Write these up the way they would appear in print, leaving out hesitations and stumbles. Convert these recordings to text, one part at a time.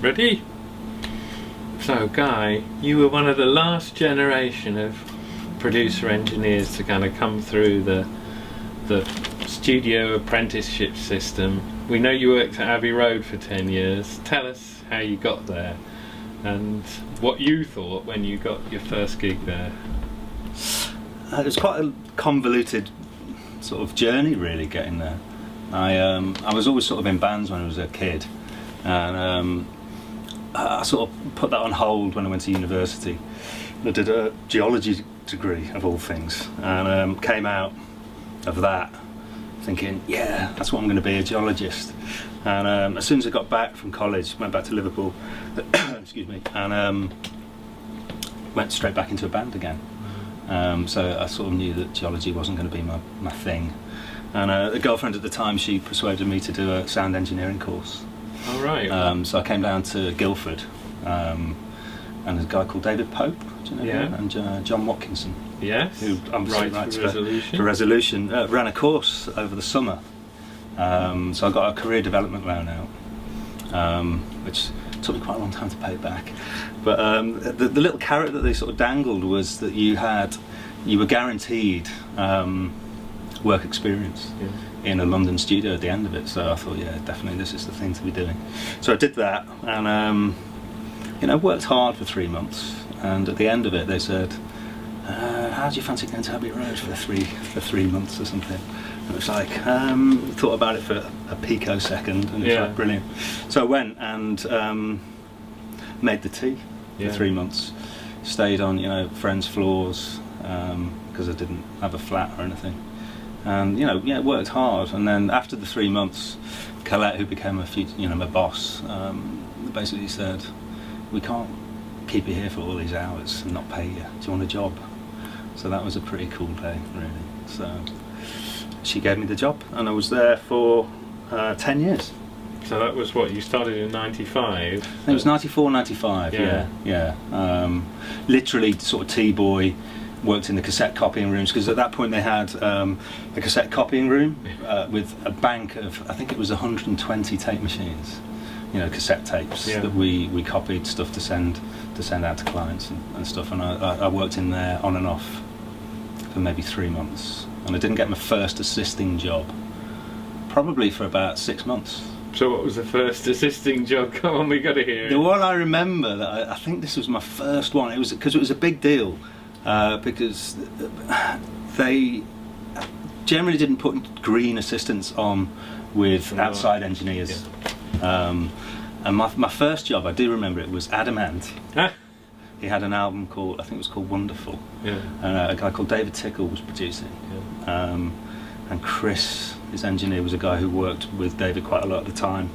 Ready? So, Guy, you were one of the last generation of producer engineers to kind of come through the studio apprenticeship system. We know you worked at Abbey Road for 10 years. Tell us how you got there and what you thought when you got your first gig there. It was quite a convoluted sort of journey, really, getting there. I was always sort of in bands when I was a kid, and I sort of put that on hold when I went to university. I did a geology degree, of all things, and came out of that thinking, yeah, that's what I'm going to be, a geologist. And as soon as I got back from college, went back to Liverpool, excuse me, and went straight back into a band again. So I sort of knew that geology wasn't going to be my thing. And a girlfriend at the time, she persuaded me to do a sound engineering course. Oh, right. So I came down to Guildford, and there's a guy called David Pope, do you know him? And John Watkinson. Yes. Who right for Resolution. For Resolution. Ran a course over the summer. So I got a career development loan out, which took me quite a long time to pay back. But the little carrot that they sort of dangled was that you were guaranteed work experience in a London studio at the end of it. So I thought, yeah, definitely this is the thing to be doing. So I did that, and worked hard for 3 months. And at the end of it, they said, "How do you fancy going to Abbey Road for 3 months or something?" And it was like, thought about it for a picosecond, and it was like brilliant. So I went and made the tea for 3 months. Stayed on, friends' floors, because I didn't have a flat or anything. And worked hard. And then after the 3 months, Colette, who became my boss, basically said, "We can't keep you here for all these hours and not pay you. Do you want a job?" So that was a pretty cool day, really. So she gave me the job, and I was there for 10 years. So that was what, you started in 95? It was 94, 95, yeah. Literally sort of T-boy, worked in the cassette copying rooms, because at that point they had a cassette copying room with a bank of, I think it was 120 tape machines, cassette tapes that we copied stuff to send out to clients and stuff. And I worked in there on and off for maybe 3 months, and I didn't get my first assisting job probably for about 6 months. So what was the first assisting job? Come on, we got to hear it. The one I remember, that I think this was my first one. It was because it was a big deal, because they generally didn't put green assistants on with outside engineers. And my first job, I do remember it, was Adamant. He had an album called, I think it was called Wonderful. And a guy called David Tickle was producing. And Chris, his engineer, was a guy who worked with David quite a lot at the time.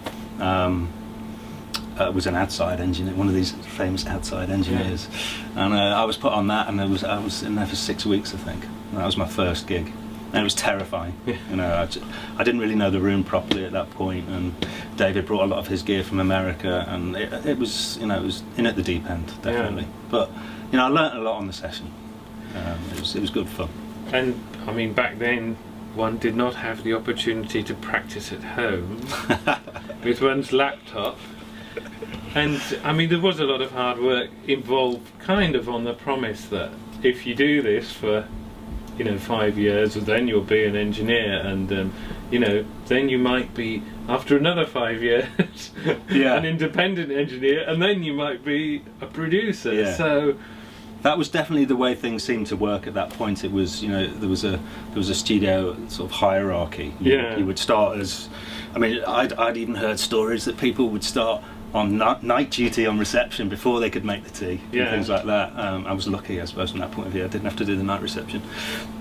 Was an outside engineer, one of these famous outside engineers. And I was put on that, and I was in there for 6 weeks, I think. And that was my first gig. And it was terrifying. I didn't really know the room properly at that point, and David brought a lot of his gear from America, and it was in at the deep end, definitely. But I learnt a lot on the session. It was good fun. And I mean, back then, one did not have the opportunity to practice at home with one's laptop. And I mean, there was a lot of hard work involved, kind of on the promise that if you do this for 5 years, then you'll be an engineer, and then you might be, after another 5 years, an independent engineer, and then you might be a producer. So that was definitely the way things seemed to work at that point. It was, there was a studio sort of hierarchy. You would start as, I mean, I'd even heard stories that people would start on night duty on reception before they could make the tea, and things like that. I was lucky, I suppose, from that point of view. I didn't have to do the night reception.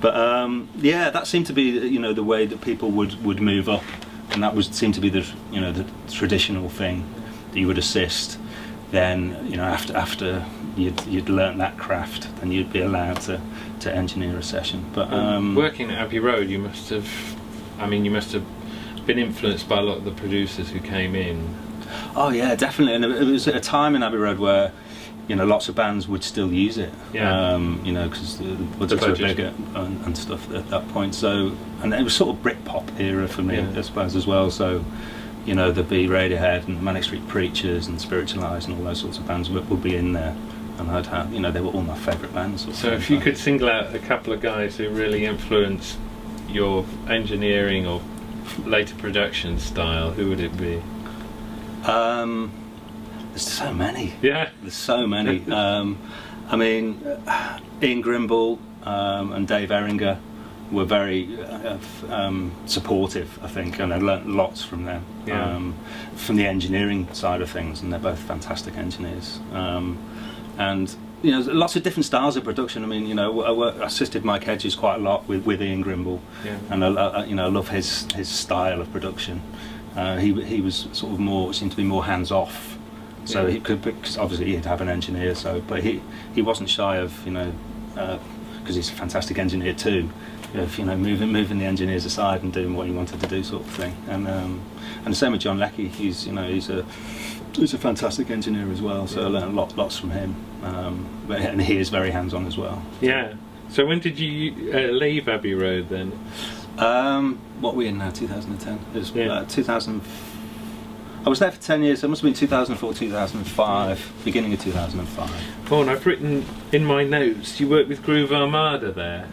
But that seemed to be the way that people would move up, and that seemed to be the traditional thing, that you would assist. Then after you'd learnt that craft, then you'd be allowed to engineer a session. But working at Abbey Road, you must have been influenced by a lot of the producers who came in. Oh yeah, definitely. And it was at a time in Abbey Road where lots of bands would still use it. Because the budgets were bigger and stuff at that point. So, and it was sort of Britpop era for me, I suppose, as well. So you know, there'd be Radiohead and Manic Street Preachers and Spiritualized and all those sorts of bands would be in there, and I'd have, you know, they were all my favourite bands. So if you could single out a couple of guys who really influenced your engineering or later production style, who would it be? There's so many. Yeah. There's so many. I mean, Ian Grimble and Dave Ehringer were very supportive, I think, and I learnt lots from them, from the engineering side of things, and they're both fantastic engineers. And you know, lots of different styles of production. I mean, you know, I assisted Mike Hedges quite a lot with Ian Grimble, and you know, I love his style of production. He was sort of seemed to be more hands off. So he could, because obviously he'd have an engineer. But he wasn't shy of, you know, because he's a fantastic engineer too, of, you know, moving the engineers aside and doing what he wanted to do, sort of thing. And the same with John Leckie. He's a fantastic engineer as well. So I learned lots from him. And he is very hands-on as well. Yeah. So when did you leave Abbey Road then? What are we in now? 2010. It was 2000. I was there for 10 years, so it must have been 2004, 2005, beginning of 2005. Vaughan, I've written in my notes, you worked with Groove Armada there.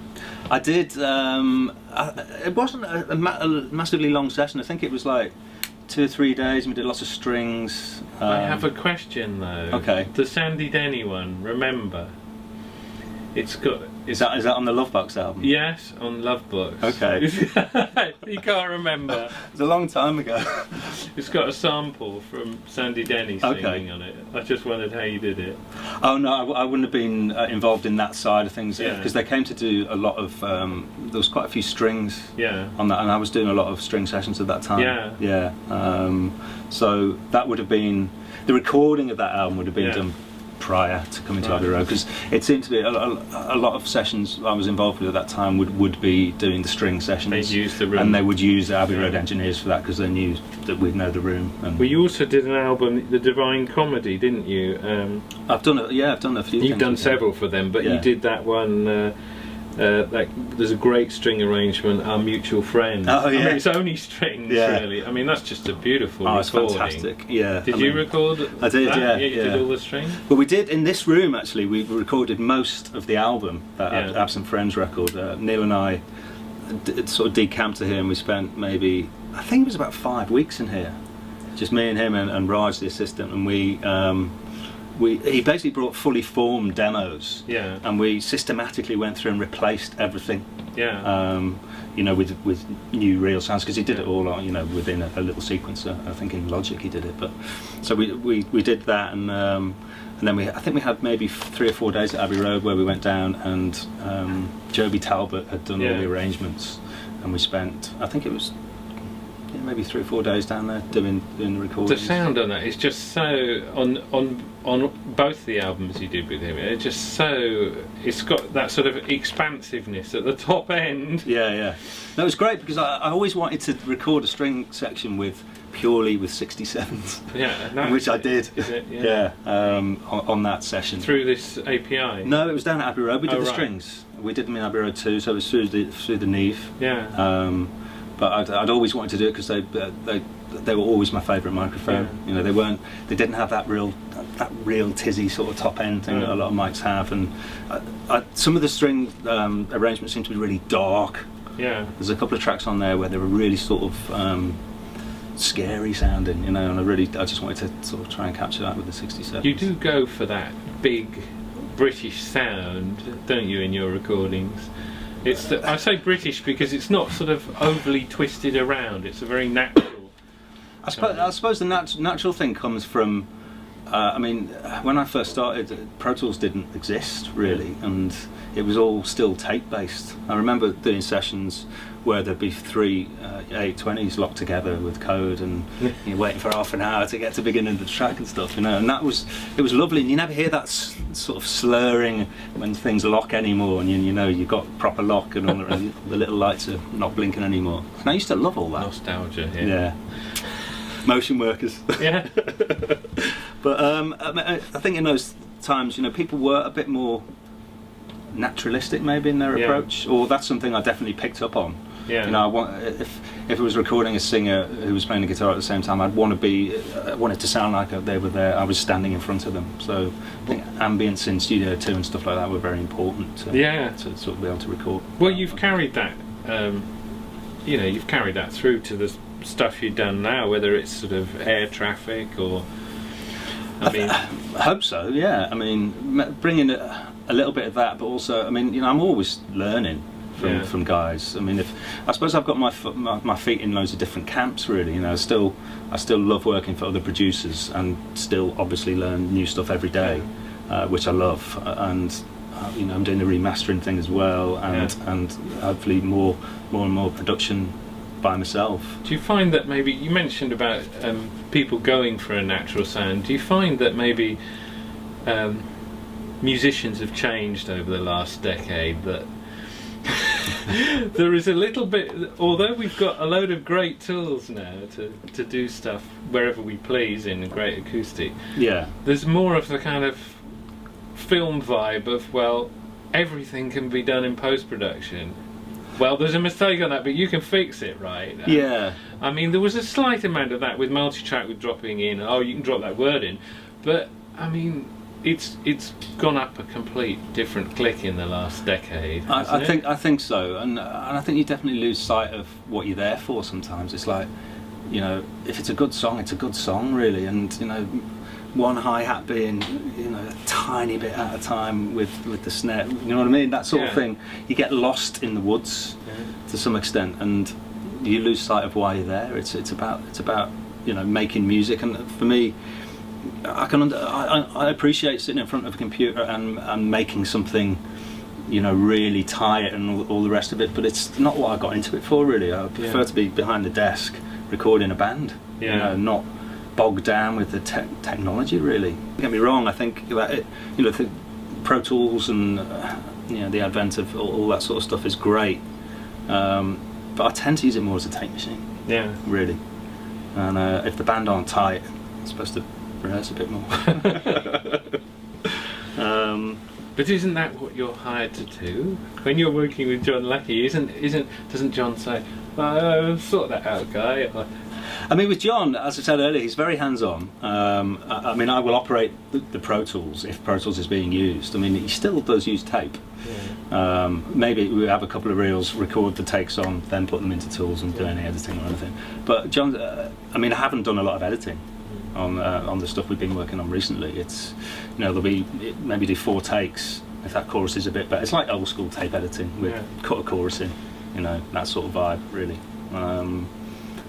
I did. It wasn't a massively long session. I think it was like 2 or 3 days, and we did lots of strings. I have a question though. Okay. The Sandy Denny one, remember? It's got... Is that on the Lovebox album? Yes, on Lovebox. Okay. You can't remember. It's a long time ago. It's got a sample from Sandy Denny singing on it. I just wondered how you did it. Oh no, I wouldn't have been involved in that side of things, because they came to do a lot of. There was quite a few strings on that, and I was doing a lot of string sessions at that time. Yeah. So that would have been the recording of that album would have been done prior to coming to Abbey Road, because it seemed to be a lot of sessions I was involved with at that time would be doing the string sessions. They'd use the room, and they would use the Abbey Road engineers for that, because they knew that we'd know the room. And well, you also did an album, The Divine Comedy, didn't you? I've done it. Yeah, I've done a few. You've done several for them, but you did that one. There's a great string arrangement, Our Mutual Friend. Oh yeah. I mean, it's only strings, really. I mean, that's just a beautiful recording. It's fantastic. Yeah. Did you record? I did. That? You did all the strings. Well, we did in this room actually. We recorded most of the album, that Absent Friends record. Neil and I sort of decamped to here, and we spent maybe, I think it was about 5 weeks in here, just me and him and Raj, the assistant, and he basically brought fully formed demos, and we systematically went through and replaced everything. You know, with new real sounds, because he did it all, you know, within a little sequencer. I think in Logic he did it, but so we did that, and then I think we had maybe 3 or 4 days at Abbey Road where we went down, and Joby Talbot had done all the arrangements, and we spent, I think it was maybe 3 or 4 days down there doing the recordings. The sound on that is just so on both the albums you did with him. It's just so, it's got that sort of expansiveness at the top end. Yeah. No, it was great, because I always wanted to record a string section purely with 67s, which I did. Is it? On that session. Through this API? No, it was down at Abbey Road. We did the strings. We did them in Abbey Road too, so it was through the Neve. But I'd always wanted to do it, because they were always my favourite microphone. You know, they didn't have that real tizzy sort of top end thing that a lot of mics have, and some of the string arrangements seem to be really dark. There's a couple of tracks on there where they were really sort of scary sounding, you know, and I just wanted to sort of try and capture that with the 67. You do go for that big British sound, don't you, in your recordings? I say British because it's not sort of overly twisted around. It's a very natural. I suppose the natural thing comes from. I mean, when I first started, Pro Tools didn't exist really, and it was all still tape based. I remember doing sessions where there'd be 3 820s locked together with code, and you're waiting for half an hour to get to the beginning of the track and stuff, you know. And it was lovely, and you never hear that sort of slurring when things lock anymore, and you know you've got proper lock, and all the little lights are not blinking anymore. And I used to love all that. Nostalgia. Yeah. Motion workers. Yeah. But I think in those times, you know, people were a bit more naturalistic maybe in their approach, or that's something I definitely picked up on. You know, if if it was recording a singer who was playing the guitar at the same time, I'd want it to sound like they were there. I was standing in front of them. So I think ambience in Studio 2 and stuff like that were very important to sort of be able to record. Well, you've carried that, you know, you've carried that through to the stuff you've done now, whether it's sort of air traffic or. I hope so. Yeah. I mean, bringing a little bit of that, but also, I mean, you know, I'm always learning from guys. I mean, I suppose I've got my feet in loads of different camps, really. You know, I still love working for other producers, and still obviously learn new stuff every day, which I love. And you know, I'm doing the remastering thing as well, and hopefully more and more production by myself. Do you find that maybe you mentioned about people going for a natural sound? Do you find that maybe musicians have changed over the last decade? That there is a little bit, although we've got a load of great tools now to do stuff wherever we please in a great acoustic. Yeah. There's more of the kind of film vibe of, well, everything can be done in post-production. Well, there's a mistake on that, but you can fix it, right? Yeah. I mean, there was a slight amount of that with multi-track, with dropping in. Oh, you can drop that word in, but I mean, it's gone up a complete different click in the last decade. I think so, and I think you definitely lose sight of what you're there for. Sometimes it's like, you know, if it's a good song, it's a good song, really, and you know, one hi-hat being, you know, a tiny bit at a time with the snare, you know what I mean, that sort of thing. You get lost in the woods to some extent, and you lose sight of why you're there. It's about you know, making music, and for me, I appreciate sitting in front of a computer and making something, you know, really tight and all the rest of it, but it's not what I got into it for, really. I prefer to be behind the desk recording a band, you know, not bogged down with the technology, really. Don't get me wrong, I think that it, you know, the Pro Tools and you know, the advent of all that sort of stuff is great, but I tend to use it more as a tape machine. Yeah. Really. And if the band aren't tight, I'm supposed to rehearse a bit more. But isn't that what you're hired to do? When you're working with John Lackey, doesn't John say, sort that out, guy? I mean, with John, as I said earlier, he's very hands-on. I mean, I will operate the Pro Tools if Pro Tools is being used. I mean, he still does use tape. Yeah. Maybe we have a couple of reels, record the takes on, then put them into tools and do any editing or anything. But John, I mean, I haven't done a lot of editing on the stuff we've been working on recently. It's, you know, there'll be maybe do 4 takes if that chorus is a bit better. It's like old school tape editing with cut a chorus in, you know, that sort of vibe, really.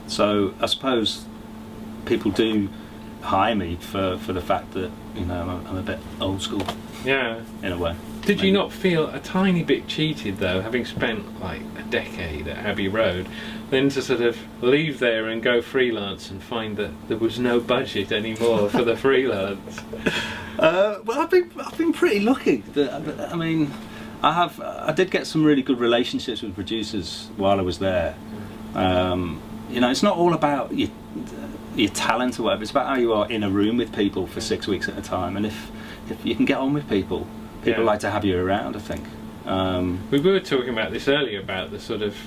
So I suppose people do hire me for the fact that, you know, I'm a bit old school. Yeah. In a way. Did you not feel a tiny bit cheated, though, having spent like a decade at Abbey Road, then to sort of leave there and go freelance and find that there was no budget anymore for the freelance? Well, I've been pretty lucky. I mean, I did get some really good relationships with producers while I was there. You know, it's not all about your talent or whatever. It's about how you are in a room with people for 6 weeks at a time, and if you can get on with people like to have you around, I think. We were talking about this earlier, about the sort of,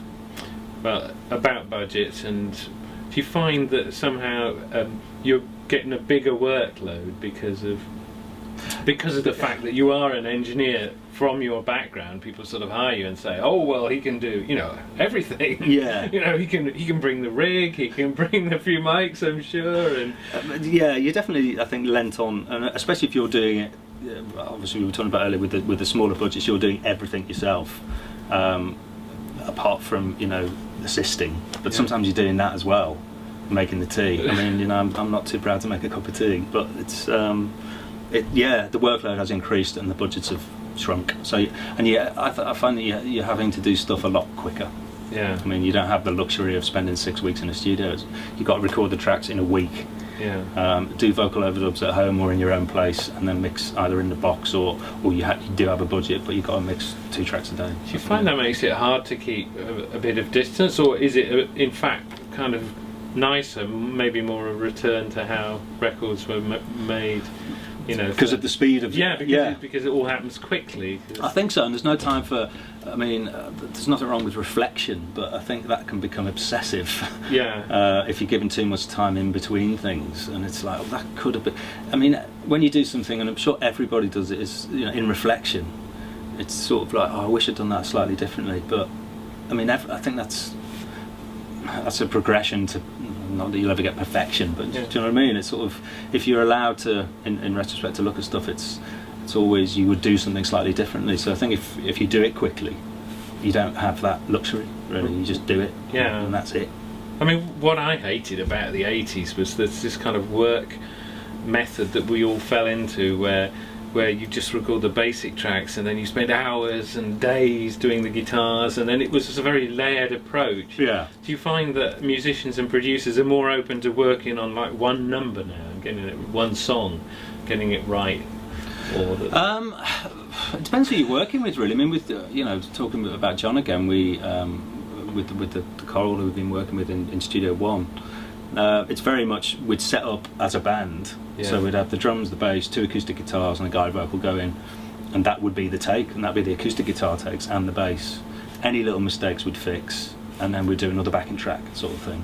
well, about budgets, and do you find that somehow you're getting a bigger workload because of the fact that you are an engineer from your background? People sort of hire you and say, oh, well, he can do, you know, everything. Yeah. You know, he can bring the rig, he can bring a few mics, I'm sure. And yeah, you're definitely, I think, lent on, and especially if you're doing it. Obviously, we were talking about earlier with the smaller budgets, you're doing everything yourself, apart from, you know, assisting. But sometimes you're doing that as well, making the tea. I mean, you know, I'm not too proud to make a cup of tea, but it's yeah, the workload has increased and the budgets have shrunk. So, and yeah, I find that you're having to do stuff a lot quicker. Yeah. I mean, you don't have the luxury of spending 6 weeks in a studio. You've got to record the tracks in a week. Yeah. Do vocal overdubs at home or in your own place, and then mix either in the box or you do have a budget, but you've got to mix 2 tracks a day. Do you find that makes it hard to keep a bit of distance, or is it in fact kind of nicer, maybe more a return to how records were made? You know, because of the speed of because it all happens quickly. I think so, and there's no time for. I mean, there's nothing wrong with reflection, but I think that can become obsessive. Yeah. If you're given too much time in between things, and it's like, oh, that could have been. I mean, when you do something, and I'm sure everybody does it, is in reflection. It's sort of like, oh, I wish I'd done that slightly differently. But I mean, I think that's a progression to. Not that you'll ever get perfection, but do you know what I mean? It's sort of, if you're allowed to, in retrospect, to look at stuff, it's always, you would do something slightly differently. So I think if you do it quickly, you don't have that luxury, really. You just do it, and that's it. I mean, what I hated about the 80s was this kind of work method that we all fell into, where you just record the basic tracks and then you spend hours and days doing the guitars, and then it was just a very layered approach. Yeah. Do you find that musicians and producers are more open to working on like one number now, and getting it, one song, getting it right? Or it depends who you're working with, really. I mean, with talking about John again, we with the choral who we've been working with in Studio One. It's very much, we'd set up as a band, so we'd have the drums, the bass, 2 acoustic guitars and a guide vocal go in, and that would be the take, and that'd be the acoustic guitar takes and the bass. Any little mistakes we'd fix, and then we'd do another backing track sort of thing.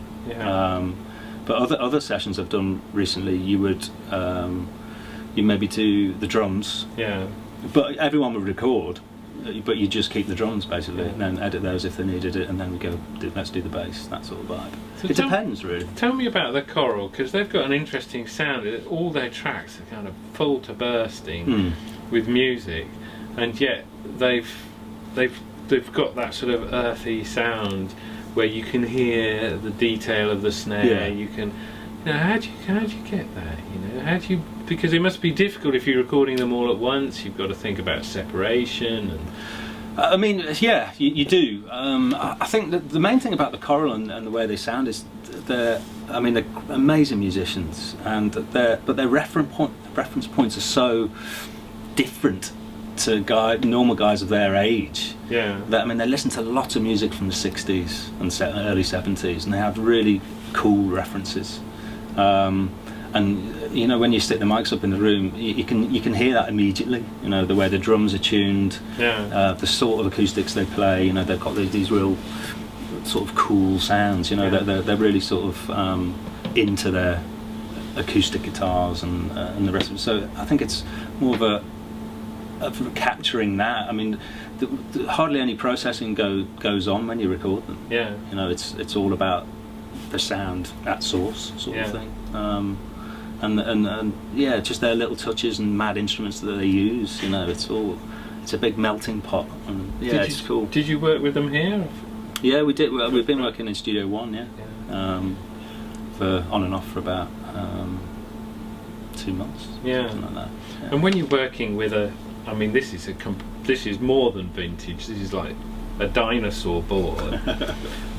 But other sessions I've done recently, you would you maybe do the drums, but everyone would record, but you just keep the drums basically, and then edit those if they needed it, and then we go, let's do the bass, that sort of vibe. So it depends, really. Tell me about the choral, because they've got an interesting sound. All their tracks are kind of full to bursting with music, and yet they've got that sort of earthy sound where you can hear the detail of the snare. You can, how do you get that? How do you? Because it must be difficult if you're recording them all at once. You've got to think about separation and. I mean, yeah, you do. I think that the main thing about the choral and the way they sound is they're amazing musicians, and their reference points are so different to normal guys of their age. That, I mean, they listen to lots of music from the 60s and early 70s, and they have really cool references. And when you stick the mics up in the room, you can hear that immediately. The way the drums are tuned, the sort of acoustics they play. They've got these real sort of cool sounds. They're really sort of into their acoustic guitars and the rest of it. So I think it's more of capturing that. I mean, hardly any processing goes on when you record them. It's all about the sound at source sort of thing. And just their little touches and mad instruments that they use. It's a big melting pot. And it's cool. Did you work with them here? Yeah, we did. We've been working in Studio One, for on and off for about 2 months. Something like that. And when you're working with this is more than vintage. This is like a dinosaur board.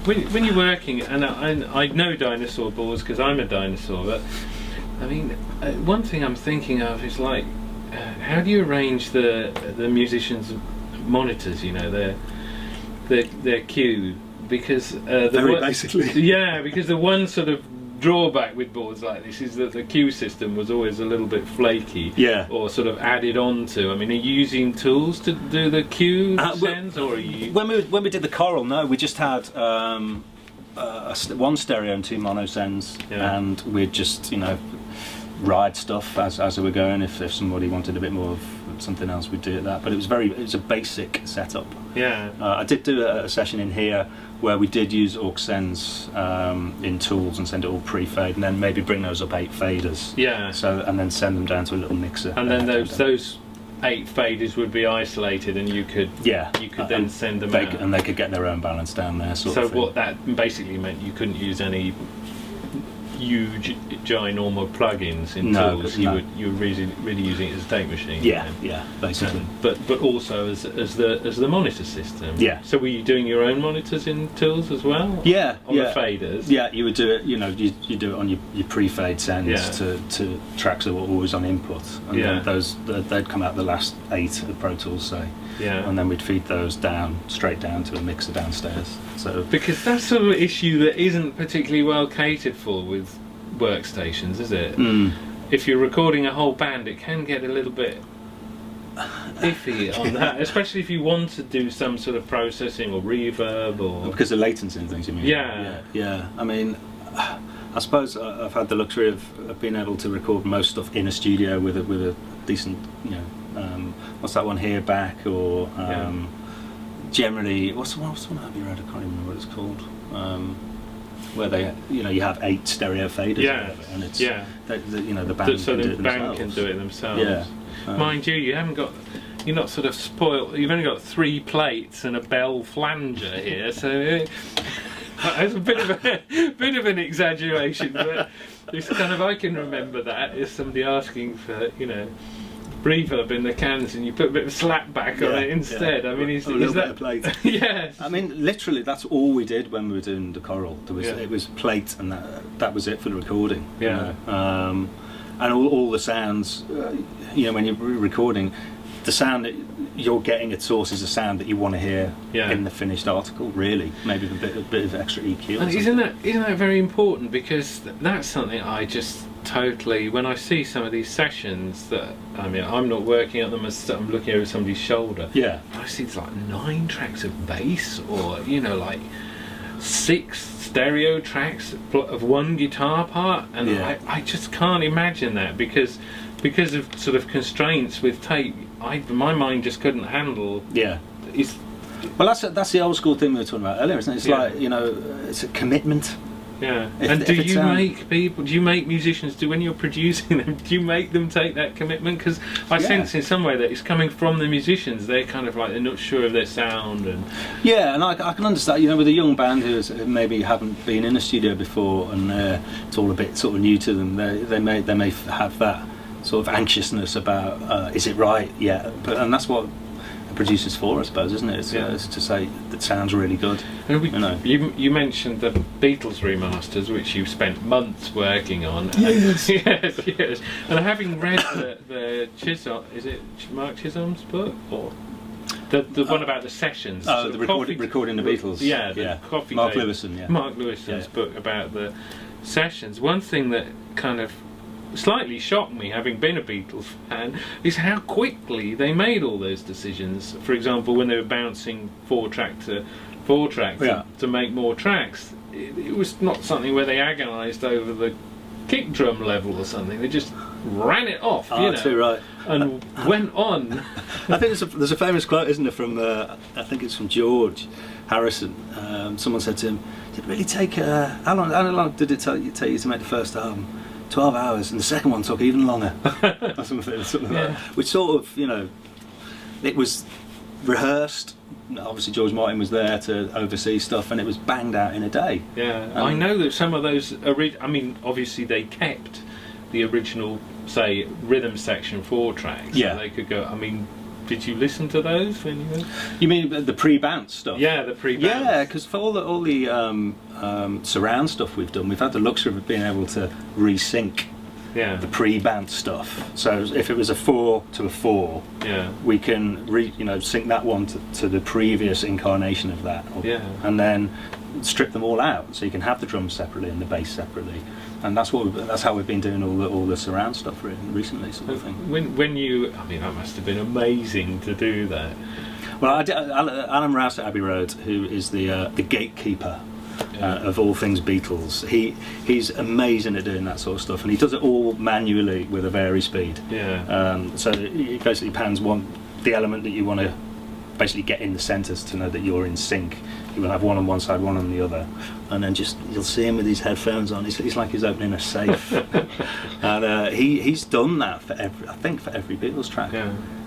when you're working, and I know dinosaur boards because I'm a dinosaur, but I mean, one thing I'm thinking of is like, how do you arrange the musicians' monitors? Their cue, because because the one sort of drawback with boards like this is that the cue system was always a little bit flaky, or sort of added on to. I mean, are you using tools to do the cue sends, or are you? When we did the choral, no, we just had one stereo and 2 mono sends, and we'd just ride stuff as we were going. If somebody wanted a bit more of something else, we'd do that. But it was a basic setup. I did do a session in here where we did use aux sends in tools and send it all pre-fade, and then maybe bring those up 8 faders. So, and then send them down to a little mixer. And then those 8 faders would be isolated, and you could then send them out. And they could get their own balance down there. So what that basically meant, you couldn't use any huge ginormous plugins in tools. You were really using it as a tape machine. Basically. But also as the monitor system. So were you doing your own monitors in tools as well? On the faders. You would do it. You do it on your pre-fade sends to tracks that were always on input, and then they'd come out the last 8 of Pro Tools, say. And then we'd feed those straight down to a mixer downstairs. So because that's sort of an issue that isn't particularly well catered for with workstations, is it? if you're recording a whole band, it can get a little bit iffy on that, especially if you want to do some sort of processing or reverb or because of latency and things. You mean? Yeah. I mean, I suppose I've had the luxury of being able to record most stuff in a studio with a decent, what's that one here back or generally what's the one Abbey Road? I can't even remember what it's called. Where they, you have 8 stereo faders, and it's the band so can do it the band can do it themselves. Yeah. Mind you, you're not sort of spoiled. You've only got 3 plates and a bell flanger here, so it's a bit of an exaggeration. But it's kind of, I can remember that as somebody asking for reverb in the cans, and you put a bit of slapback on it instead. I mean, is that bit of plate? Yes. I mean, literally, that's all we did when we were doing the choral. It was plate, and that was it for the recording. Yeah. And all the sounds, when you're recording, the sound that you're getting at source is a sound that you want to hear in the finished article. Really, maybe with a bit of extra EQ. And isn't that very important? Because that's something I just totally, when I see some of these sessions that, I mean, I'm not working at them as I'm looking over somebody's shoulder. Yeah. I see it's like 9 tracks of bass, or like 6 stereo tracks of 1 guitar part, and I just can't imagine that because of sort of constraints with tape. My mind just couldn't handle. Yeah. Well, that's the old school thing we were talking about earlier, isn't it? It's like it's a commitment. Yeah. And do you make musicians, when you're producing them, do you make them take that commitment? Because I sense in some way that it's coming from the musicians. They're kind of like, they're not sure of their sound. And and I can understand, with a young band who maybe haven't been in a studio before, and it's all a bit sort of new to them, they may have that sort of anxiousness about, is it right? Yeah. And that's what producers for, I suppose, isn't it? It's to say that sounds really good. You mentioned the Beatles remasters, which you've spent months working on. Yes. yes. And having read the Chisholm, is it Mark Chisholm's book, or the one about the sessions? Oh, the recording the Beatles. Yeah, the coffee. Mark Lewison. Yeah. Mark Lewison's book about the sessions. One thing that kind of slightly shocked me, having been a Beatles fan, is how quickly they made all those decisions. For example, when they were bouncing 4-track to 4-track to make more tracks, it was not something where they agonised over the kick drum level or something. They just ran it off, too right. And went on. I think there's a famous quote, isn't there, from I think it's from George Harrison. Someone said to him, "Did it really take how long did it take you to make the first album?" 12 hours, and the second one took even longer. Or something like that. Which sort of, it was rehearsed. Obviously George Martin was there to oversee stuff, and it was banged out in a day. I know that some of those I mean, obviously they kept the original, say, rhythm section 4 tracks, so they could go. I mean, did you listen to those when you? You mean the pre-bounce stuff? Yeah, the pre-bounce. Yeah, because for all the surround stuff we've done, we've had the luxury of being able to resync the pre-bounce stuff. So if it was a 4 to a 4, we can sync that one to the previous incarnation of that, and then strip them all out, so you can have the drums separately and the bass separately. And that's how we've been doing all the surround stuff recently, sort of thing. When you, I mean, that must have been amazing to do that. Well, I did, Alan Rouse at Abbey Road, who is the gatekeeper of all things Beatles. He's amazing at doing that sort of stuff, and he does it all manually with a vary speed. So he basically pans the element that you want to basically get in the centres to know that you're in sync. You will have one on one side, one on the other, and then you'll see him with his headphones on. It's like he's opening a safe. And he's done that for every Beatles track.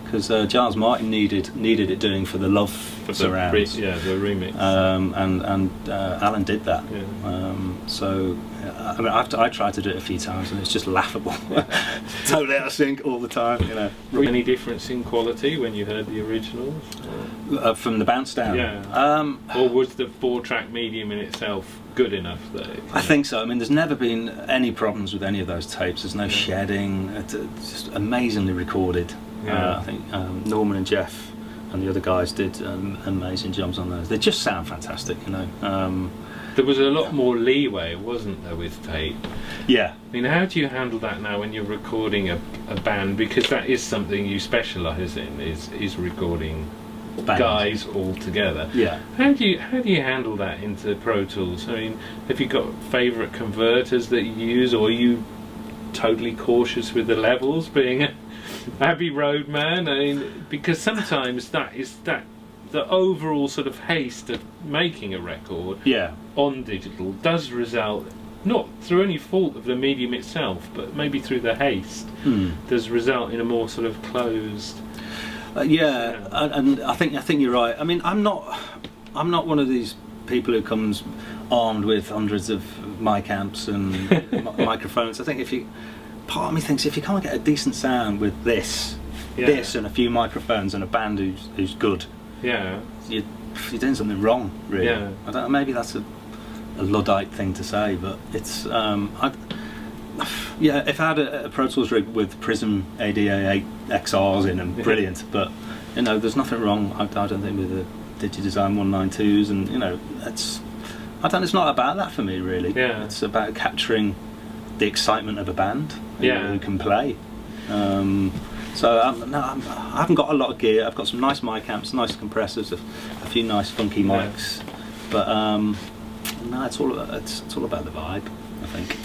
Because Giles Martin needed it doing for the Love surround. The remix. And Alan did that. So I mean, I tried to do it a few times, and it's just laughable. Totally out of sync all the time. Any difference in quality when you heard the originals? From the bounce down? Or was the 4-track medium in itself good enough? I think so. I mean, there's never been any problems with any of those tapes. There's no shedding. It's just amazingly recorded. I think Norman and Jeff and the other guys did amazing jobs on those. They just sound fantastic, There was a lot more leeway, wasn't there, with tape? Yeah. I mean, how do you handle that now when you're recording a band? Because that is something you specialise in, is recording Band. guys all together. Yeah. How do you handle that into Pro Tools? I mean, have you got favourite converters that you use, or are you totally cautious with the levels, being a Abbey Road man? I mean, because sometimes the overall sort of haste of making a record on digital does result, not through any fault of the medium itself, but maybe through the haste, does result in a more sort of closed. And I think you're right. I mean, I'm not one of these people who comes armed with hundreds of mic amps and microphones. I think part of me thinks if you can't get a decent sound with this and a few microphones and a band who's good, you're doing something wrong, really. I don't know, maybe that's a Luddite thing to say, but it's if I had a Pro Tools rig with Prism ADA 8XRs in them, brilliant. But there's nothing wrong. I don't think with the DigiDesign 192s, and it's not about that for me, really. It's about capturing the excitement of a band who can play. So I haven't got a lot of gear. I've got some nice mic amps, nice compressors, a few nice funky mics, but no, it's all about the vibe, I think.